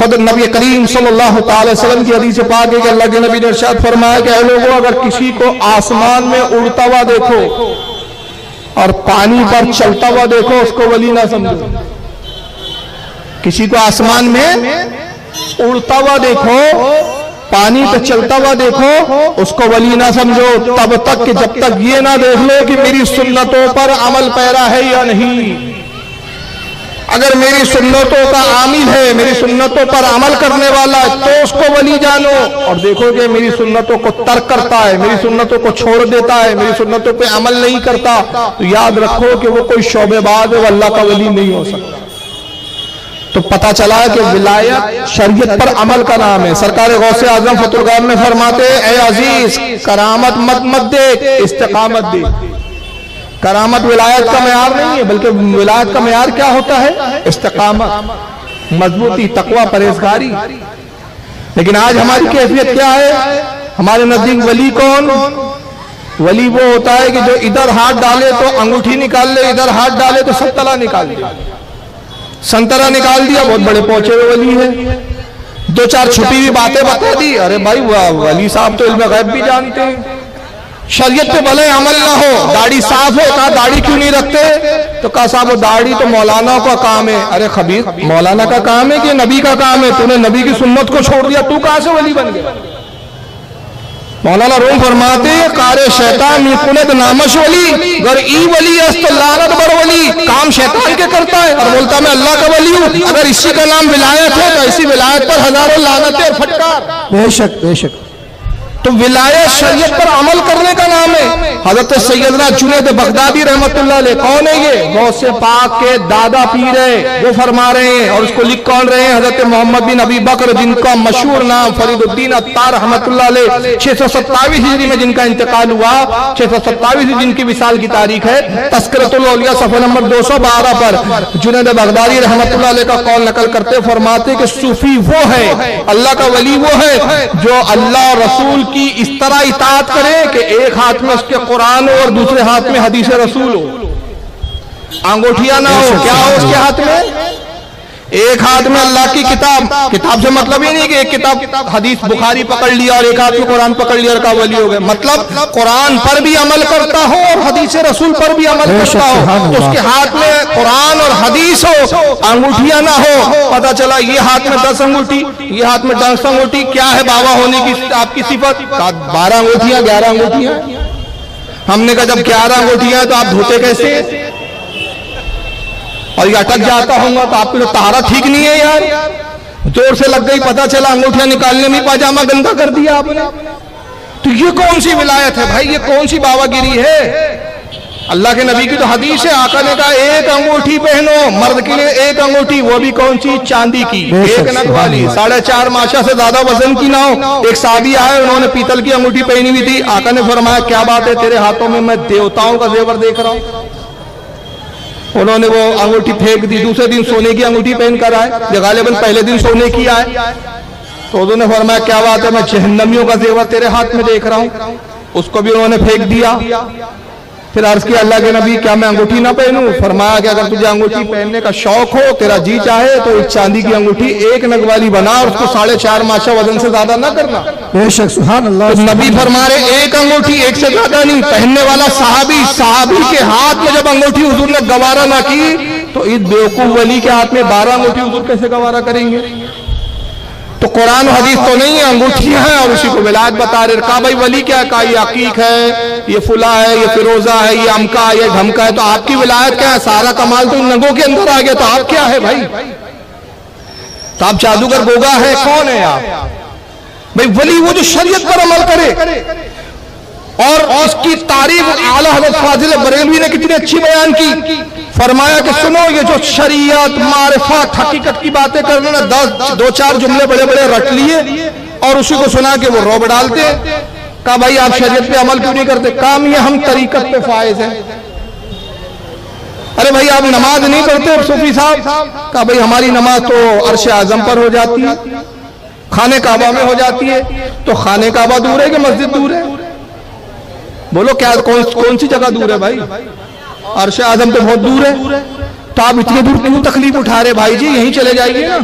खुद नबी करीम सल्लल्लाहु अलैहि वसल्लम की हदीस पाक है कि अल्लाह के नबी ने इरशाद फरमाया कि ऐ लोगों, अगर किसी को आसमान में उड़ता हुआ देखो और पानी पर चलता हुआ देखो, उसको वली ना समझो। किसी को आसमान में उड़ता हुआ देखो, पानी पे चलता हुआ देखो, उसको वली ना समझो तब तक कि जब तक ये ना देख लो कि मेरी सुन्नतों पर अमल पैरा है या नहीं। अगर मेरी सुन्नतों का आमिल है, मेरी सुन्नतों पर अमल करने वाला है, तो उसको वली जानो। और देखोगे मेरी सुन्नतों को तर्क करता है, मेरी सुन्नतों को छोड़ देता है, मेरी सुन्नतों पे अमल नहीं करता, तो याद रखो कि वो कोई शोबेबाज है, वो अल्लाह का वली नहीं हो सकता। तो पता चला कि विलायत शरीयत पर अमल का नाम है। सरकार गौसे आजम फतुलगाम में फरमाते, ए अजीज, करामत मत देख, इस्तिकामत देख। करामत विलायत का मयार नहीं है, बल्कि विलायत का मयार क्या होता है? इस्तिकामत, मजबूती, तकवा, परहेजगारी। लेकिन आज हमारी कैफियत क्या है? हमारे नजदीक वली कौन? वली वो होता है कि जो इधर हाथ डाले तो अंगूठी निकाल ले, इधर हाथ डाले तो संतरा निकाल ले। संतरा निकाल दिया, बहुत बड़े पहुंचे हुए वली है। दो चार छुपी हुई बातें बता दी, अरे भाई वाह, वली साहब तो इल्म गैब भी जानते हैं। शरीयत पे भले अमल ना हो, दाढ़ी साफ हो, कहा दाढ़ी क्यों नहीं रखते? तो कहा साहब वो दाढ़ी तो मौलाना का काम है। अरे खबीर, मौलाना का काम है कि नबी का काम है? तूने नबी की सुन्नत को छोड़ दिया, तू कहां से वली बन गया? मौलाना रूम फरमाते, कारे शैतान कुनत नामश वली गर ई वली लानत बर वली। काम शैतान के करता है और बोलता मैं अल्लाह का वली हूं। अगर इसी का नाम विलायत है तो इसी विलायत पर हजारों लानतें और फटकार। बेशक बेशक। तो विलायत शरीयत पर अमल करने का नाम है। हजरत सैयदना जुनैद बगदादी रहमतुल्लाह अलैह, कौन है ये? गौसे पाक के दादा पीर है, वो फरमा रहे हैं। और उसको लिख कौन रहे हैं? हजरत मोहम्मद बिन अबी बकर, जिनका मशहूर नाम फरीदुद्दीन अत्तार रहमतुल्लाह अलैह, 627 हिजरी में जिनका इंतकाल हुआ, 627 जिनकी विसाल की तारीख है। तस्करतुल औलिया सफ़ा नंबर 212 पर जुनैद बगदादी रहमतुल्लाह अलैह का कौल नकल करते फरमाते कि सूफी वो है, अल्लाह का वली वो है जो अल्लाह रसूल की इस तरह इताअत करे कि एक हाथ में उसके कुरान हो और दूसरे हाथ में हदीस रसूल हो। अंगूठिया ना हो, क्या हो उसके हाथ में? एक हाथ में अल्लाह की किताब। किताब से मतलब ही नहीं कि एक किताब हदीस बुखारी पकड़ लिया और एक हाथ में कुरान पकड़ लिया और का वली हो गए। मतलब कुरान पर भी अमल करता हो और हदीस रसूल पर भी अमल करता हो। तो उसके हाथ में कुरान और हदीस हो, अंगूठिया ना हो। पता चला ये हाथ में 10 अंगूठी, ये हाथ में 10 अंगूठी। क्या है बाबा होने की आपकी सिफत? 12 अंगूठियां, 11 अंगूठियां। हमने कहा जब 11 अंगूठियां तो आप धोते कैसे? और ये अटक जाता होगा तो आपकी तो तारा ठीक नहीं है यार। जोर से लग गई, पता चला अंगूठियां निकालने में पाजामा गंदा कर दिया आपने। तो ये कौन सी विलायत है भाई? ये कौन सी बाबागिरी है? अल्लाह के नबी की तो हदीस है, आका ने कहा एक अंगूठी पहनो, मर्द के लिए एक अंगूठी, वो भी कौन सी? चांदी की, एक नग वाली, 4.5 माशा से ज्यादा वजन की ना हो। एक साहबी आए, उन्होंने पीतल की अंगूठी पहनी हुई थी। आका ने फरमाया क्या बात है तेरे हाथों में? मैं देवताओं का जेवर देख रहा हूं। उन्होंने वो अंगूठी फेंक दी। दूसरे दिन सोने की अंगूठी पहन कर आए, गालिबन पहले दिन सोने की आए। तो उन्होंने फरमाया क्या बात है? मैं जहन्नमियों का जेवर तेरे हाथ में देख रहा हूं। उसको भी उन्होंने फेंक दिया। फिर अर्ज किया अल्लाह के नबी क्या मैं अंगूठी ना पहनूं? फरमाया कि अगर तुझे अंगूठी पहनने का शौक हो, तेरा जी चाहे तो एक चांदी की अंगूठी एक नग वाली बना और उसको 4.5 माशा वजन से ज्यादा ना करना। बेशक सुभान अल्लाह। तो नबी फरमा रहे एक अंगूठी, एक से ज्यादा नहीं। पहनने वाला साहबी के हाथ में जब अंगूठी हुजूर ने गवारा ना की, तो इस बेवकूफ वली के हाथ में 12 अंगूठी हुजूर कैसे गवारा करेंगे? तो कुरान हदीस तो नहीं है, अंगूठियां हैं और उसी को विलायत बता रहे। कहा भाई वली क्या? कहा ये अकीक है, ये फुला है, ये फिरोजा है, ये अमका है, ये ढमका है। तो आपकी विलायत क्या है? सारा कमाल तो इन नगों के अंदर आ गया, तो आप क्या है भाई? तो आप जादूगर गोगा है? कौन है आप भाई? वली वो जो शरीयत पर अमल करे। और उसकी तारीफ आला हज़रत फाजिल बरेलवी ने कितनी अच्छी बयान की। फरमाया कि सुनो, ये जो शरीयत, मारिफत, हकीकत की बातें करने ना 2-4 जुमले बड़े बड़े रट लिए और उसी को सुना के वो रौब डालते। कहा भाई आप शरीयत पे अमल क्यों नहीं करते? काम ये हम तरीकत पे फायज है। अरे भाई आप नमाज नहीं पढ़ते सूफी साहब? कहा भाई हमारी नमाज तो अर्श आजम पर हो जाती है, खाने काबा में हो जाती है। तो खाने काबा दूर है कि मस्जिद दूर है? बोलो क्या कौन सी जगह दूर है भाई? अर्श आजम तो बहुत दूर है। तो आप इतनी दूर क्यों तकलीफ उठा रहे भाई जी? यहीं चले जाइए ना।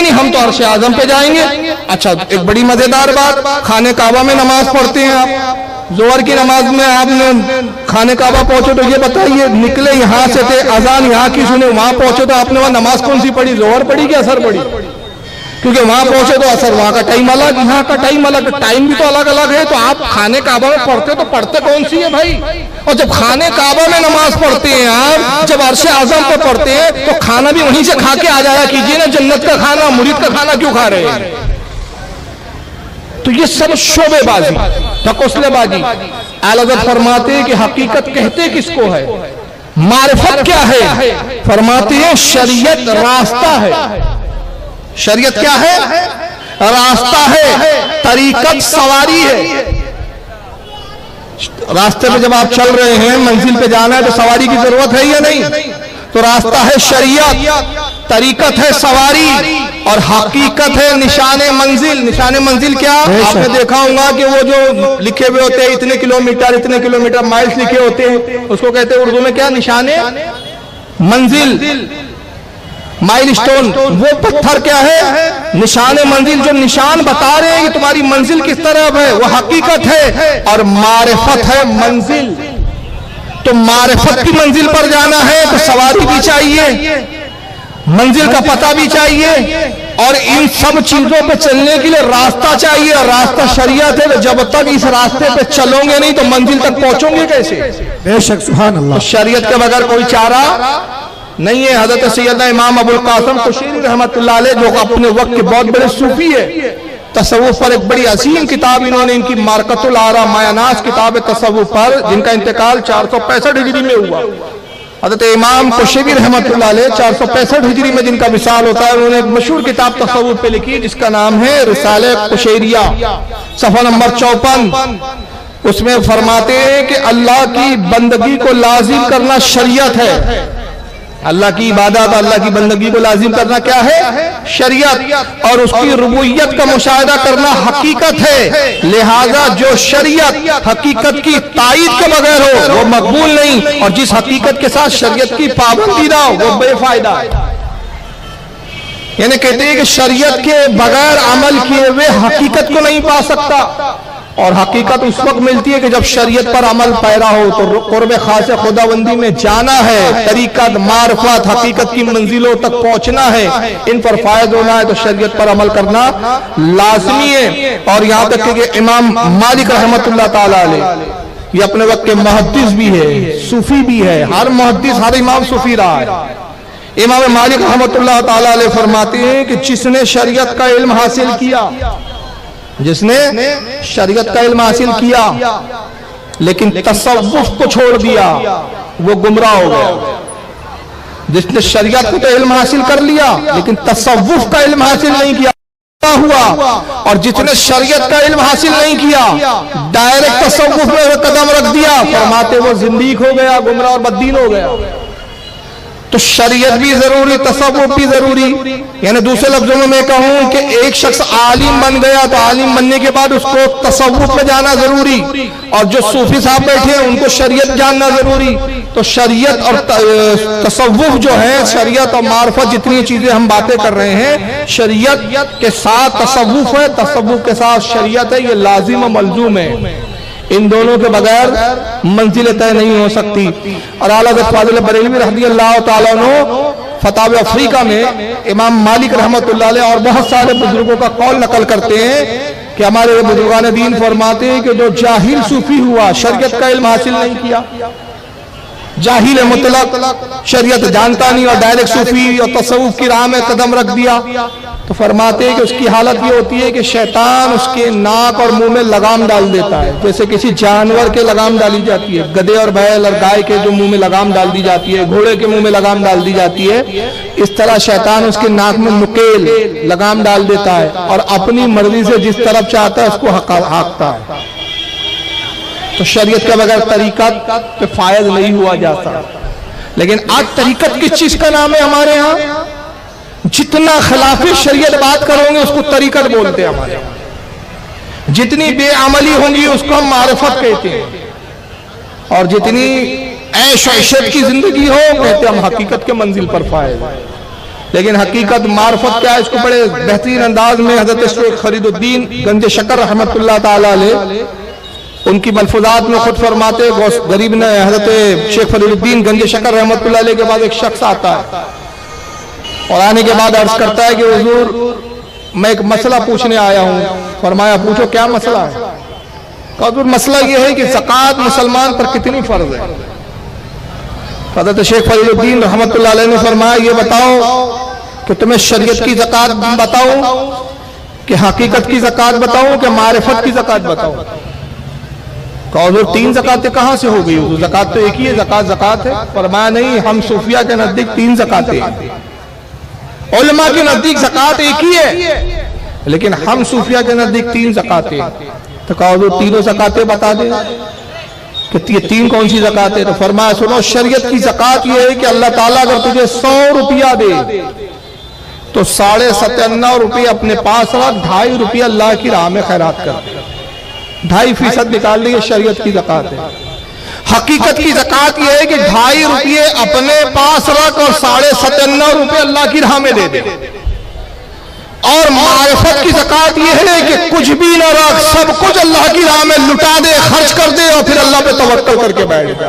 नहीं, हम तो अर्श आजम पे जाएंगे। अच्छा, एक बड़ी मजेदार बात, खाने काबा में नमाज पढ़ते हैं आप, जोहर की नमाज में आपने खाने काबा पहुंचे तो ये बताइए, निकले यहाँ से थे, अजान यहाँ की सुने, वहां पहुंचे तो आपने वहां नमाज कौन सी पढ़ी, जोहर पढ़ी कि असर पढ़ी? क्योंकि वहां पहुंचे तो असर, वहां का टाइम अलग, यहाँ का टाइम अलग, टाइम भी तो अलग अलग है। तो आप खाने काबा में पढ़ते तो पढ़ते कौन सी है भाई? और जब खाने काबा में नमाज पढ़ते हैं आप, जब अर्श आजम पे पढ़ते हैं, तो खाना भी वहीं से खा के आ जाया कीजिए ना, जन्नत का खाना, मुरीद का खाना क्यों खा रहे हैं? तो ये सब शोबेबाजी, ढकोसलेबाजी। आला हज़रत फरमाते हैं कि हकीकत कहते किसको है, मारिफत क्या है? फरमाते हैं शरीयत रास्ता है। शरीयत क्या है? रास्ता है। तरीकत सवारी है। रास्ते पे जब आप चल रहे हैं, मंजिल पे जाना है तो सवारी की जरूरत है या नहीं? तो रास्ता है शरीयत, तरीकत है सवारी, और हकीकत है निशाने मंजिल। निशाने मंजिल क्या? आपने देखा होगा कि वो जो लिखे हुए होते हैं, इतने किलोमीटर माइल्स लिखे होते हैं, उसको कहते हैं उर्दू में क्या? निशाने मंजिल, माइल स्टोन। वो पत्थर क्या है? निशाने मंजिल, जो निशान बता रहे हैं कि तुम्हारी मंजिल किस तरफ है, वो हकीकत है। और मारिफत है मंजिल। तो मारिफत की मंजिल पर जाना है तो सवारी भी चाहिए, मंजिल का पता भी चाहिए, और इन सब चीजों पे चलने के लिए रास्ता चाहिए। और रास्ता शरीयत है। तो जब तक इस रास्ते पे चलोगे नहीं तो मंजिल तक पहुंचोगे कैसे? बेशक, सुभान अल्लाह। तो शरीयत के बगैर कोई चारा नहीं है। हजरत सैयदना इमाम अबुल कासिम कुशैरी रहमतुल्लाह अलैह, जो अपने वक्त के बहुत बड़े सूफी है, तसव्वुफ पर एक बड़ी अजीम किताब इन्होंने, इनकी मारकतुल आरा मायानास किताब है तसव्वुफ पर, जिनका इंतकाल 465 हिजरी में हुआ। हजरत इमाम कुशैरी रहमतुल्लाह अलैह 465 हिजरी में जिनका विसाल होता है, उन्होंने एक मशहूर किताब तसव्वुफ पे लिखी जिसका नाम है रिसाले कुशैरिया, सफ़ा नंबर 54। उसमें फरमाते हैं कि अल्लाह की बंदगी को लाजिम करना शरीयत है। अल्लाह की इबादत, अल्लाह की बंदगी को लाजिम करना क्या है? शरीयत। और उसकी रुबूयत का मुशाहिदा करना हकीकत है। लिहाजा जो शरीयत हकीकत की तायीद के बगैर हो वो मकबूल नहीं, और जिस हकीकत के साथ शरीयत की पाबंदी ना हो वो बेफायदा है। यानी कहते हैं कि शरीयत के बगैर अमल किए हुए हकीकत को नहीं पा सकता, और हकीकत उस वक्त मिलती है कि जब शरीयत पर अमल पैरा हो। तो कुर्ब खास खुदाबंदी में जाना है, तरीकत, मार्फत, हकीकत की मंजिलों तक पहुंचना है, इन पर फायद होना है तो शरीयत पर अमल करना लाजमी है। और यहाँ तक कि इमाम मालिक रहमतुल्लाह ताला अलैह, ये अपने वक्त के मुहद्दिस भी है, सूफी भी है। हर मुहद्दिस, हर इमाम सूफी रहा है। इमाम मालिक रहमतुल्लाह ताला अलैह फरमाते हैं कि जिसने शरीयत का इल्म हासिल किया, जिसने शरीयत का इल्म हासिल किया लेकिन तसव्वुफ को छोड़ दिया, वो गुमराह हो गया। जिसने शरीयत को तो इल्म हासिल कर लिया लेकिन तसव्वुफ का इल्म हासिल नहीं किया हुआ, और जिसने शरीयत का इल्म हासिल नहीं किया, डायरेक्ट तसव्वुफ में कदम रख दिया, फरमाते वो जिंदीक हो गया, गुमराह और बद्दीन हो गया। तो शरीयत भी जरूरी, तसव्वुफ भी जरूरी। यानी दूसरे लफ्जों में मैं कहूं कि एक शख्स आलिम बन गया तो आलिम बनने के बाद उसको तसव्वुफ में जाना जरूरी, और जो सूफी साहब बैठे हैं उनको शरीयत जानना जरूरी। तो शरीयत और तसव्वुफ जो है, शरीयत और मार्फत, जितनी चीजें हम बातें कर रहे हैं, शरीयत के साथ तसव्वुफ है, तसव्वुफ के साथ शरीयत है, ये लाजिम और मलजूम है। इन दोनों के बगैर मंजिल तय नहीं हो सकती। और आला हज़रत फाज़िल बरेलवी रज़ियल्लाहु ताला अन्हु फतावे अफ्रीका में इमाम मालिक रहमतुल्लाह अलैह और बहुत सारे बुजुर्गों का कौल नकल करते हैं कि हमारे बुजुर्गान दीन फरमाते हैं कि जो जाहिल सूफी हुआ, शरीयत का इल्म हासिल नहीं किया, जाहिल है मुतलक, शरीयत जानता नहीं, और डायरेक्ट सूफी और तसव्वुफ की राह में कदम रख दिया, तो फरमाते हैं कि उसकी हालत ये होती है कि शैतान उसके नाक और मुंह में लगाम डाल देता है, जैसे किसी जानवर के लगाम डाली जाती है, गधे और बैल और गाय के जो मुंह में लगाम डाल दी जाती है, घोड़े के मुंह में लगाम डाल दी जाती है, इस तरह शैतान उसके नाक में नुकेल लगाम डाल देता है और अपनी मर्जी से जिस तरफ चाहता है उसको हाँकता है। तो शरीयत के बगैर तरीकत पे फायद नहीं हुआ जाता। लेकिन आज तरीकत किस चीज का नाम है हमारे यहाँ? जितना खिलाफे शरीयत बात करोगे उसको तरीकत बोलते हैं हमारे यहाँ। जितनी बेअमली होंगी उसको हम मारिफत कहते हैं, और जितनी ऐश और इशरत की जिंदगी हो कहते हैं हम हकीकत के मंजिल पर फायद। लेकिन हकीकत मार्फत क्या है, इसको बड़े बेहतरीन अंदाज में हजरत शेख फरीदुद्दीन गंज शकर रहमतुल्लाह ताला अलैह उनकी मलफूजात में खुद फरमाते, गरीब ने हजरत शेख फरीदुद्दीन गंज शकर रहमतुल्लाह अलैह के बाद एक शख्स आता है और आने के बाद अर्ज करता है कि हुजूर मैं एक मसला पूछने आया हूँ। फरमाया पूछो क्या मसला है? कहा हुजूर मसला यह है कि ज़कात मुसलमान पर कितनी फर्ज है। हज़रत शेख फरीदुद्दीन रहमतुल्लाह अलैह ने फरमाया ये बताओ कि तुम्हें शरीयत की ज़कात बताऊं कि हकीकत की ज़कात बताऊं कि मारिफत की ज़कात बताऊं? कहा हुजूर तीन ज़कातें कहां से हो गई? हुजूर ज़कात तो एक ही है, ज़कात है। फरमाया नहीं, हम सूफिया के नजदीक तीन ज़कातें हैं। उलमा के नजदीक ज़कात एक ही है, लेकिन हम सूफिया के नजदीक तीन ज़कातें हैं। तो कहा हुजूर तीनों ज़कातें बता दे कि ये तीन कौन सी ज़कात है। तो फरमाया सुनो, शरीयत की ज़कात ये है कि अल्लाह ताला अगर तुझे 100 रुपया दे तो 97.5 रुपये अपने पास रख, 2.5 रुपया अल्लाह की राह में खैरात कर, 2.5% निकाल ली। शरीयत की ज़कात है। हकीकत की ज़कात यह है कि 2.5 रुपये अपने पास रख और 97.5 रुपये अल्लाह की राह में दे दे। और मारिफत की ज़कात यह है कि कुछ भी न रख, सब कुछ अल्लाह की राह में लुटा दे, खर्च कर दे और फिर अल्लाह पे तवक्कल करके बैठ जा।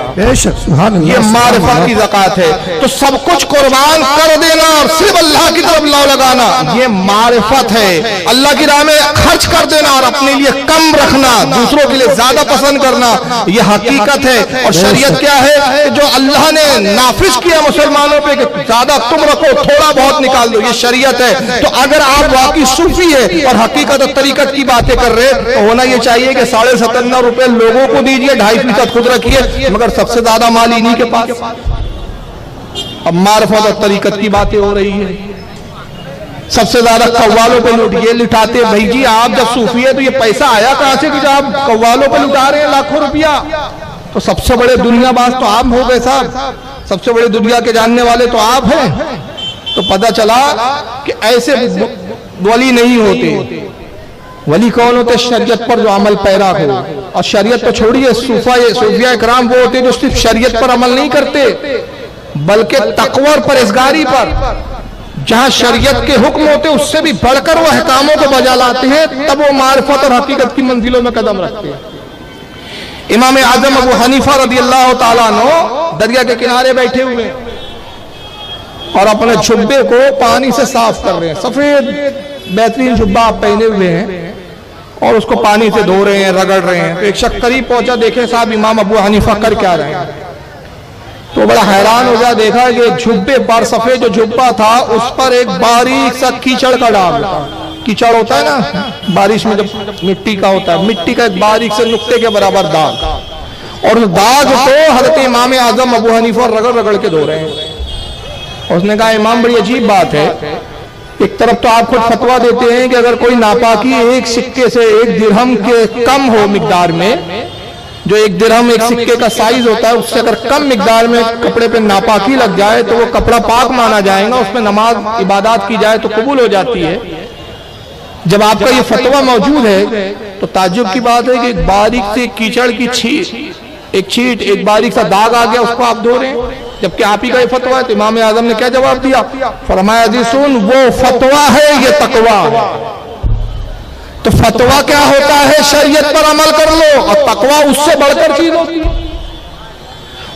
ये मारिफत की ज़कात है। तो सब कुछ कुर्बान कर देना और सिर्फ अल्लाह की तरफ लौ लगाना, ये मारिफत है। अल्लाह की राह में खर्च कर देना और अपने लिए कम रखना, दूसरों के लिए ज्यादा पसंद करना, ये हकीकत है। और शरीयत क्या है? जो अल्लाह ने नाफिज किया मुसलमानों पे कि ज्यादा तुम रखो, थोड़ा बहुत निकाल दो, ये शरीयत है। तो अगर आप वाकई सूफी है और हकीकत और तरीकत की बातें कर रहे तो होना यह चाहिए कि 97.5 रुपए लोगों को दीजिए, 2.5% खुद रखिए, मगर सबसे ज्यादा माल इन्हीं के पास। अब मारिफत और तरीकत की बातें हो रही है, सबसे ज्यादा कव्वालों पे लुटिए लुटाते। भाई जी आप जब सूफी है तो ये पैसा आया कहां से कि जो आप कव्वालों पे लुटा रहे हैं लाखों रुपया? तो सबसे बड़े दुनियाबाज तो आप हो गए साहब, सबसे बड़े दुनिया के जानने वाले तो आप हैं। तो पता चला कि ऐसे वली नहीं होते। वली कौन होते? शरीयत पर जो अमल पैरा हो। और शरीयत तो छोड़िए, सूफिया इकराम वो होते जो सिर्फ शरीयत पर अमल नहीं करते बल्कि तकवा और परहेजगारी पर, जहां शरीयत के हुक्म होते उससे भी बढ़कर वो अहकामों को बजा लाते हैं, तब वो मारिफत और हकीकत की मंजिलों में कदम रखते हैं। इमाम आजम अबू हनीफा रदियल्लाहु ताला अन्हु दरिया के किनारे बैठे हुए और अपने जुब्बे को पानी से साफ कर रहे हैं। सफेद बेहतरीन जुब्बा आप पहने हुए हैं और उसको पानी से धो रहे हैं, रगड़ रहे हैं। तो एक शख्स करीब पहुंचा, देखे साहब इमाम अबू हनीफा कर क्या रहे हैं। तो बड़ा हैरान हो गया, देखा कि जुब्बे पर, सफेद जो जुब्बा था उस पर एक बारीक सा कीचड़ का दाग था। कीचड़ होता है ना बारिश में, जब मिट्टी का होता है, मिट्टी का एक बारीक से नुक्ते के बराबर दाग, और उस दाग को हजरत इमाम आजम अबू हनीफा रगड़ रगड़ के धो रहे हैं। उसने कहा इमाम बड़ी अजीब बात है, एक तरफ तो आप खुद फतवा देते हैं कि अगर कोई नापाकी एक सिक्के से, एक दिरहम के कम हो मिकदार में, जो एक दिरहम एक सिक्के का साइज होता है उससे अगर कम मिकदार में कपड़े पे नापाकी लग जाए तो वो कपड़ा पाक माना जाएगा, उसमें नमाज इबादत की जाए तो कबूल हो जाती है। जब आपका ये फतवा मौजूद है तो ताज्जुब की बात है कि एक बारीक से कीचड़ की छीट, एक बारीक सा दाग आ गया, उसको आप धो रहे हैं, जबकि आप ही का ये फतवा है। तो इमाम आजम ने क्या जवाब दिया? फरमाया जी सुन, वो फतवा है, ये तकवा। तो फतवा क्या होता है? शरीयत पर अमल कर लो, और तकवा उससे बढ़कर चीज होती है।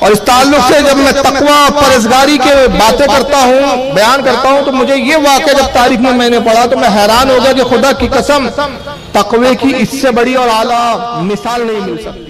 और इस ताल्लुक से जब मैं तकवा परहेजगारी के बातें करता हूँ, बयान करता हूँ, तो मुझे ये वाक़या जब तारीख में मैंने पढ़ा तो मैं हैरान हो गया कि खुदा की कसम तकवे की इससे बड़ी और आला मिसाल नहीं मिल सकती।